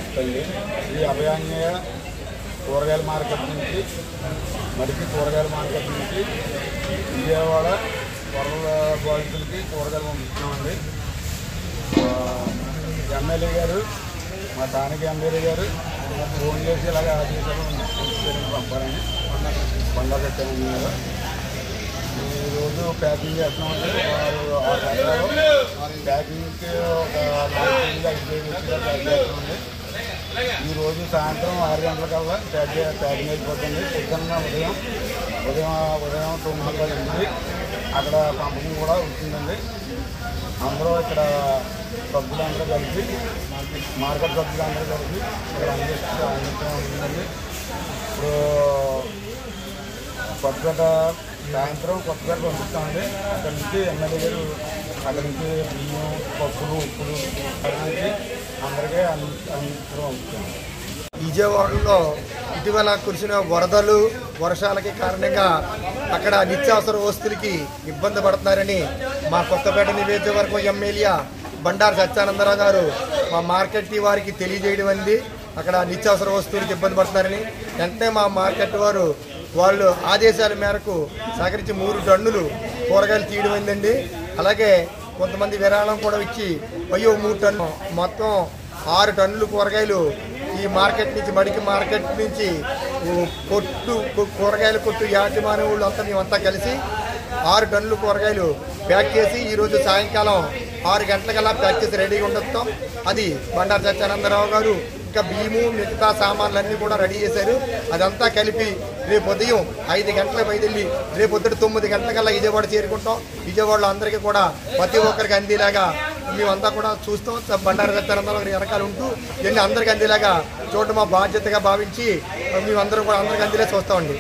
నమస్తే. ఈ అభయాంజనేయ కూరగాయల మార్కెట్ నుంచి మడికి కూరగాయల మార్కెట్ నుంచి విజయవాడ వరద బాధితులకి కూరగాయలు పంపిస్తున్నామండి. ఎమ్మెల్యే గారు, మా స్థానిక ఎమ్మెల్యే గారు ఫోన్ చేసి ఇలాగ ఆదేశాలు పంపారని బండా పెట్టామని గారు ఈరోజు ప్యాకింగ్ చేస్తున్నామండి. వారు 6 గంటలు ప్యాకింగ్కి ఒక 4 5 కేజీలుగా ప్యాక్ చేస్తున్నామండి. ఈరోజు సాయంత్రం 6 గంటలకల్లా ప్యాకింగ్ అయిపోతుంది. పొద్దున్న ఉదయం 9:10 అక్కడ పంపకం కూడా ఉంటుందండి. అందరూ ఇక్కడ సభ్యులందరూ కలిసి మార్కెట్ సభ్యులందరూ కలిసి ఇక్కడ అందిస్తూ ఉంటుందండి. ఇప్పుడు కొత్తపేట సాయంత్రం కొత్తపేట పంపిస్తామండి. అక్కడి నుంచి ఎమ్మెల్యే గారు అక్కడి నుంచి బియ్యం, పప్పులు, ఉప్పులు నుంచి అందరికీ అందిస్తూ పంపిస్తాం. విజయవాడలో ఇటీవల కురిసిన వరదలు వర్షాలకి కారణంగా అక్కడ నిత్యావసర వస్తువులకి ఇబ్బంది పడుతున్నారని మా కొత్తపేట నియోజకవర్గం ఎమ్మెల్యే బండారు సత్యానందరావు గారు మా మార్కెట్ వారికి తెలియజేయడం అంది. అక్కడ నిత్యావసర వస్తువులకి ఇబ్బంది పడుతున్నారని వెంటనే మా మార్కెట్ వారు వాళ్ళు ఆదేశాల మేరకు సహకరించి 3 టన్నులు కూరగాయలు తీయడం అయిందండి. అలాగే కొంతమంది విరాళం కూడా ఇచ్చి 3 టన్నులు మొత్తం 6 టన్నులు కూరగాయలు ఈ మార్కెట్ నుంచి మడికి మార్కెట్ నుంచి కూరగాయల కొట్టు యాజమాన్యులు అంతా మేమంతా కలిసి 6 టన్నులు కూరగాయలు ప్యాక్ చేసి ఈరోజు సాయంకాలం 6 గంటలకల్లా ప్యాక్ చేసి రెడీగా ఉండొస్తాం. అది బండారు సత్యానందరావు గారు ఇంకా బియ్యము మిగతా సామాన్లన్నీ కూడా రెడీ చేశారు. అదంతా కలిపి రేపు ఉదయం 5 గంటలకు బయలుదేరి రేపు పొద్దుట 9 గంటలకల్లా విజయవాడ చేరుకుంటాం. విజయవాడలో అందరికీ కూడా ప్రతి ఒక్కరికి అందేలాగా మేమంతా కూడా చూస్తాం. బండారు సత్యానందరావు గారి వెనకాల ఉంటూ ఇవన్నీ అందరికీ అందేలాగా చూడటం మా బాధ్యతగా భావించి మేమందరం కూడా అందరికీ అందేలా చూస్తామండి.